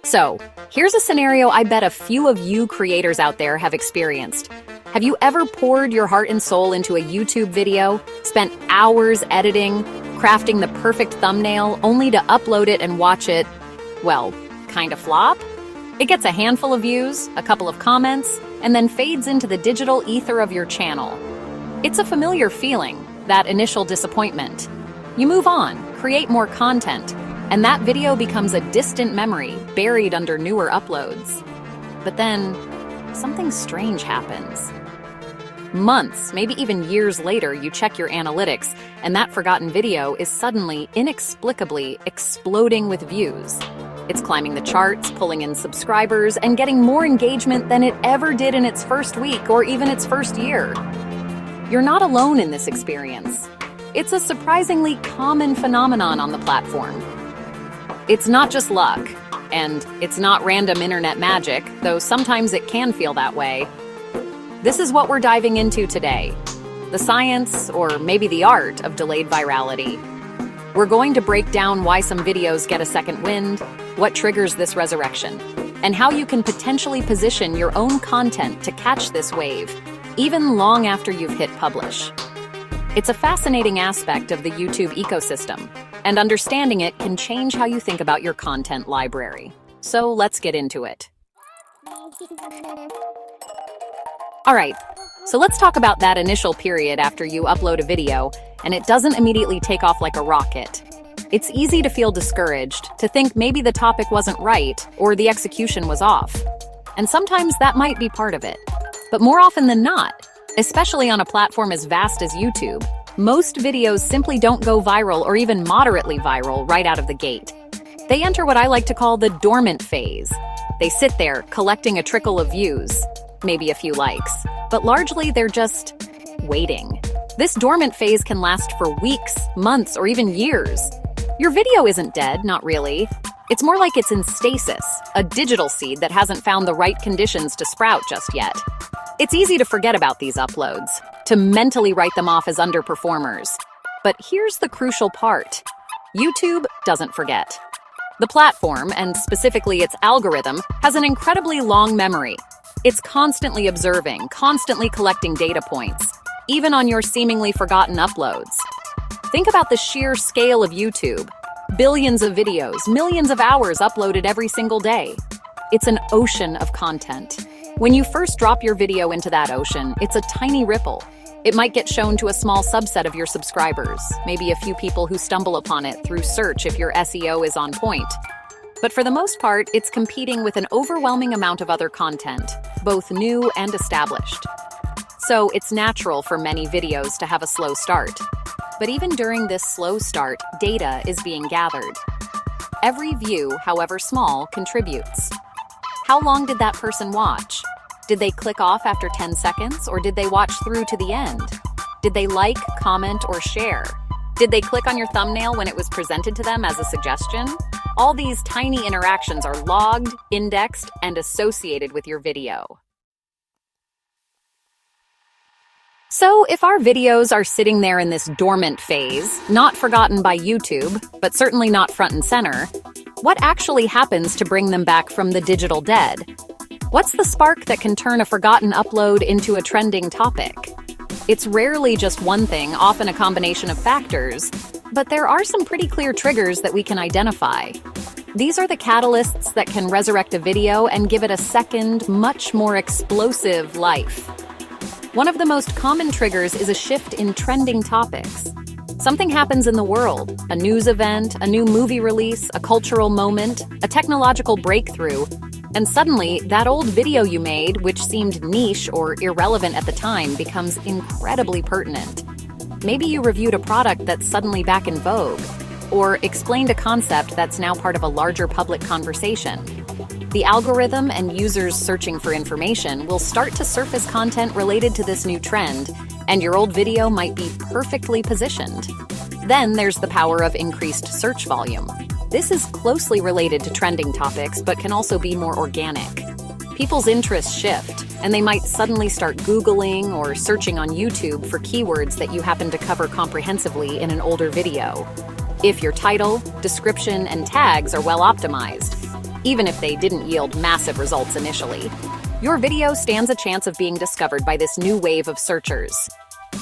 So, here's a scenario I bet a few of you creators out there have experienced. Have you ever poured your heart and soul into a YouTube video, spent hours editing, crafting the perfect thumbnail, only to upload it and watch it, well, kind of flop? It gets a handful of views, a couple of comments, and then fades into the digital ether of your channel. It's a familiar feeling, that initial disappointment. You move on, create more content, and that video becomes a distant memory buried under newer uploads. But then, something strange happens. Months, maybe even years later, you check your analytics, and that forgotten video is suddenly, inexplicably exploding with views. It's climbing the charts, pulling in subscribers, and getting more engagement than it ever did in its first week or even its first year. You're not alone in this experience. It's a surprisingly common phenomenon on the platform. It's not just luck, and it's not random internet magic, though sometimes it can feel that way. This is what we're diving into today. The science, or maybe the art, of delayed virality. We're going to break down why some videos get a second wind, what triggers this resurrection, and how you can potentially position your own content to catch this wave, even long after you've hit publish. It's a fascinating aspect of the YouTube ecosystem, and understanding it can change how you think about your content library. So let's get into it. Alright, so let's talk about that initial period after you upload a video and it doesn't immediately take off like a rocket. It's easy to feel discouraged, to think maybe the topic wasn't right or the execution was off. And sometimes that might be part of it. But more often than not, especially on a platform as vast as YouTube, most videos simply don't go viral or even moderately viral right out of the gate. They enter what I like to call the dormant phase. They sit there, collecting a trickle of views, maybe a few likes, but largely they're just waiting. This dormant phase can last for weeks, months, or even years. Your video isn't dead, not really. It's more like it's in stasis, a digital seed that hasn't found the right conditions to sprout just yet. It's easy to forget about these uploads, to mentally write them off as underperformers. But here's the crucial part. YouTube doesn't forget. The platform, and specifically its algorithm, has an incredibly long memory. It's constantly observing, constantly collecting data points, even on your seemingly forgotten uploads. Think about the sheer scale of YouTube. Billions of videos, millions of hours uploaded every single day. It's an ocean of content. When you first drop your video into that ocean, it's a tiny ripple. It might get shown to a small subset of your subscribers, maybe a few people who stumble upon it through search if your SEO is on point. But for the most part, it's competing with an overwhelming amount of other content, both new and established. So it's natural for many videos to have a slow start. But even during this slow start, data is being gathered. Every view, however small, contributes. How long did that person watch? Did they click off after 10 seconds, or did they watch through to the end? Did they like, comment, or share? Did they click on your thumbnail when it was presented to them as a suggestion? All these tiny interactions are logged, indexed, and associated with your video. So if our videos are sitting there in this dormant phase, not forgotten by YouTube, but certainly not front and center, what actually happens to bring them back from the digital dead? What's the spark that can turn a forgotten upload into a trending topic? It's rarely just one thing, often a combination of factors, but there are some pretty clear triggers that we can identify. These are the catalysts that can resurrect a video and give it a second, much more explosive life. One of the most common triggers is a shift in trending topics. Something happens in the world, a news event, a new movie release, a cultural moment, a technological breakthrough, and suddenly that old video you made, which seemed niche or irrelevant at the time, becomes incredibly pertinent. Maybe you reviewed a product that's suddenly back in vogue, or explained a concept that's now part of a larger public conversation. The algorithm and users searching for information will start to surface content related to this new trend, and your old video might be perfectly positioned. Then there's the power of increased search volume. This is closely related to trending topics, but can also be more organic. People's interests shift, and they might suddenly start Googling or searching on YouTube for keywords that you happen to cover comprehensively in an older video. If your title, description, and tags are well optimized, even if they didn't yield massive results initially. Your video stands a chance of being discovered by this new wave of searchers.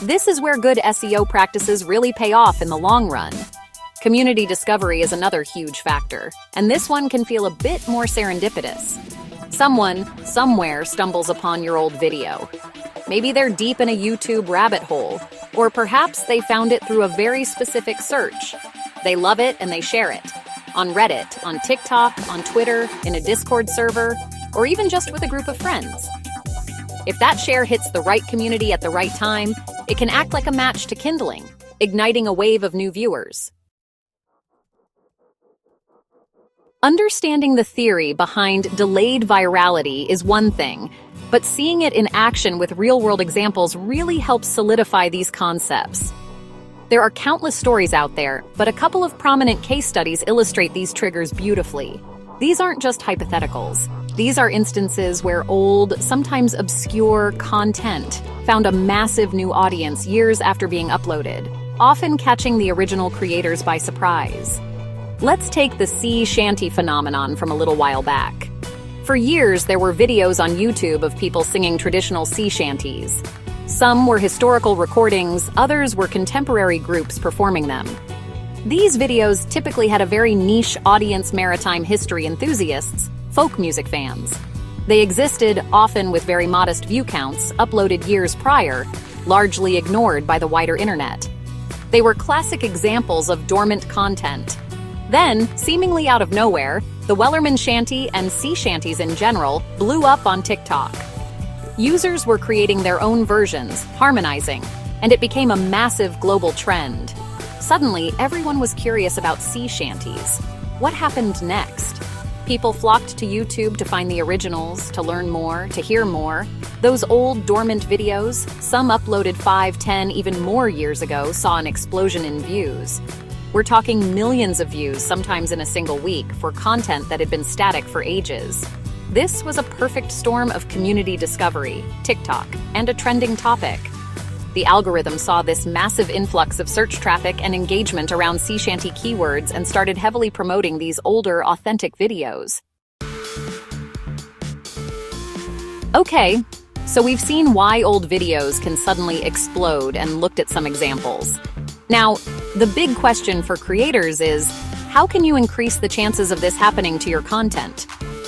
This is where good SEO practices really pay off in the long run. Community discovery is another huge factor, and this one can feel a bit more serendipitous. Someone, somewhere, stumbles upon your old video. Maybe they're deep in a YouTube rabbit hole, or perhaps they found it through a very specific search. They love it and they share it. On Reddit, on TikTok, on Twitter, in a Discord server, or even just with a group of friends. If that share hits the right community at the right time, it can act like a match to kindling, igniting a wave of new viewers. Understanding the theory behind delayed virality is one thing, but seeing it in action with real-world examples really helps solidify these concepts. There are countless stories out there, but a couple of prominent case studies illustrate these triggers beautifully. These aren't just hypotheticals. These are instances where old, sometimes obscure content found a massive new audience years after being uploaded, often catching the original creators by surprise. Let's take the sea shanty phenomenon from a little while back. For years, there were videos on YouTube of people singing traditional sea shanties. Some were historical recordings, others were contemporary groups performing them. These videos typically had a very niche audience: maritime history enthusiasts, folk music fans. They existed, often with very modest view counts, uploaded years prior, largely ignored by the wider internet. They were classic examples of dormant content. Then, seemingly out of nowhere, the Wellerman shanty and sea shanties in general blew up on TikTok. Users were creating their own versions, harmonizing, and it became a massive global trend. Suddenly, everyone was curious about sea shanties. What happened next? People flocked to YouTube to find the originals, to learn more, to hear more. Those old, dormant videos, some uploaded 5, 10, even more years ago, saw an explosion in views. We're talking millions of views, sometimes in a single week, for content that had been static for ages. This was a perfect storm of community discovery, TikTok, and a trending topic. The algorithm saw this massive influx of search traffic and engagement around sea shanty keywords and started heavily promoting these older, authentic videos. Okay, so we've seen why old videos can suddenly explode and looked at some examples. Now, the big question for creators is, how can you increase the chances of this happening to your content?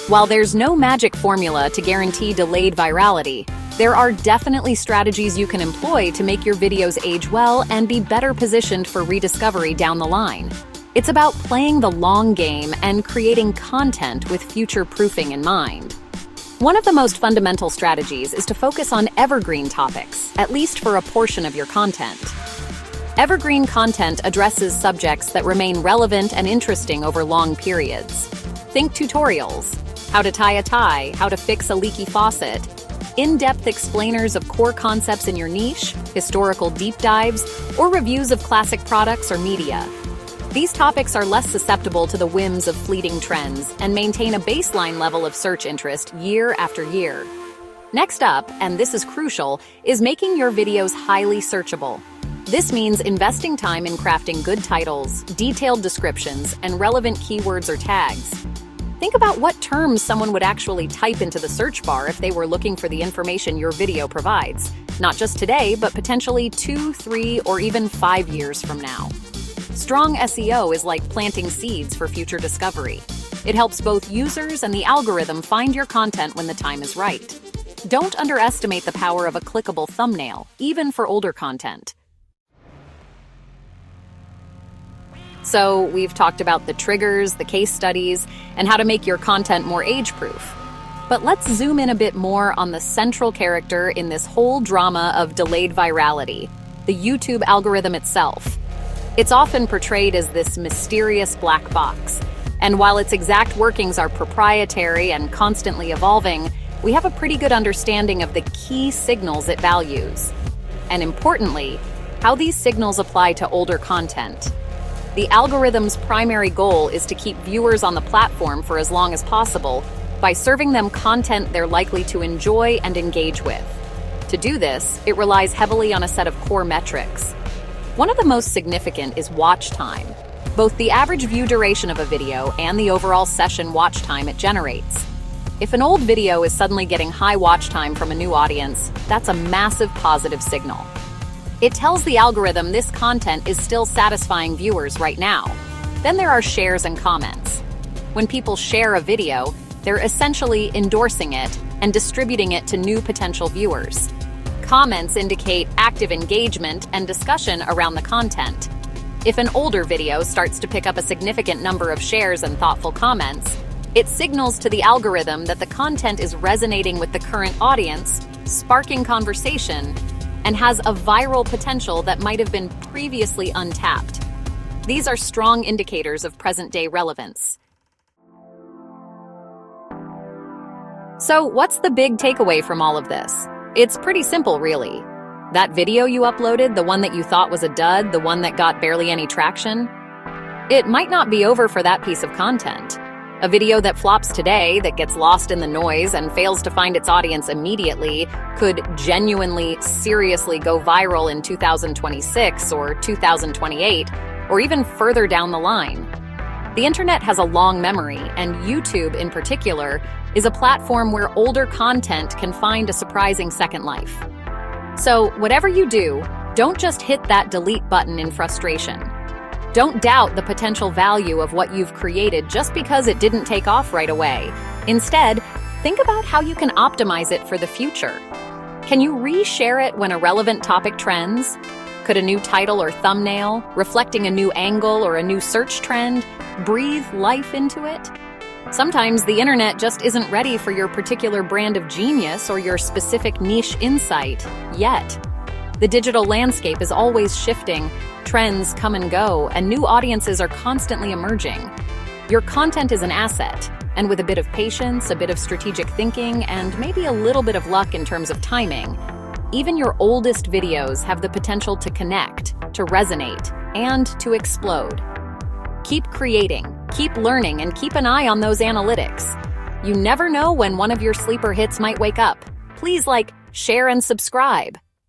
While there's no magic formula to guarantee delayed virality, there are definitely strategies you can employ to make your videos age well and be better positioned for rediscovery down the line. It's about playing the long game and creating content with future-proofing in mind. One of the most fundamental strategies is to focus on evergreen topics, at least for a portion of your content. Evergreen content addresses subjects that remain relevant and interesting over long periods. Think tutorials, how to tie a tie, how to fix a leaky faucet, in-depth explainers of core concepts in your niche, historical deep dives, or reviews of classic products or media. These topics are less susceptible to the whims of fleeting trends and maintain a baseline level of search interest year after year. Next up, and this is crucial, is making your videos highly searchable. This means investing time in crafting good titles, detailed descriptions, and relevant keywords or tags. Think about what terms someone would actually type into the search bar if they were looking for the information your video provides, not just today, but potentially 2, 3, or even 5 years from now. Strong SEO is like planting seeds for future discovery. It helps both users and the algorithm find your content when the time is right. Don't underestimate the power of a clickable thumbnail, even for older content. So we've talked about the triggers, the case studies, and how to make your content more age-proof. But let's zoom in a bit more on the central character in this whole drama of delayed virality, the YouTube algorithm itself. It's often portrayed as this mysterious black box, and while its exact workings are proprietary and constantly evolving, we have a pretty good understanding of the key signals it values. And importantly, how these signals apply to older content. The algorithm's primary goal is to keep viewers on the platform for as long as possible by serving them content they're likely to enjoy and engage with. To do this, it relies heavily on a set of core metrics. One of the most significant is watch time. both the average view duration of a video and the overall session watch time it generates. If an old video is suddenly getting high watch time from a new audience, that's a massive positive signal. It tells the algorithm this content is still satisfying viewers right now. Then there are shares and comments. When people share a video, they're essentially endorsing it and distributing it to new potential viewers. Comments indicate active engagement and discussion around the content. If an older video starts to pick up a significant number of shares and thoughtful comments, it signals to the algorithm that the content is resonating with the current audience, sparking conversation, and has a viral potential that might have been previously untapped. These are strong indicators of present-day relevance. So, what's the big takeaway from all of this? It's pretty simple, really. That video you uploaded, the one that you thought was a dud, the one that got barely any traction, it might not be over for that piece of content. A video that flops today, that gets lost in the noise and fails to find its audience immediately, could genuinely, seriously go viral in 2026 or 2028, or even further down the line. The internet has a long memory, and YouTube in particular is a platform where older content can find a surprising second life. So, whatever you do, don't just hit that delete button in frustration. Don't doubt the potential value of what you've created just because it didn't take off right away. Instead, think about how you can optimize it for the future. Can you reshare it when a relevant topic trends? Could a new title or thumbnail, reflecting a new angle or a new search trend, breathe life into it? Sometimes the internet just isn't ready for your particular brand of genius or your specific niche insight yet. The digital landscape is always shifting, trends come and go, and new audiences are constantly emerging. Your content is an asset, and with a bit of patience, a bit of strategic thinking, and maybe a little bit of luck in terms of timing, even your oldest videos have the potential to connect, to resonate, and to explode. Keep creating, keep learning, and keep an eye on those analytics. You never know when one of your sleeper hits might wake up. Please like, share, and subscribe.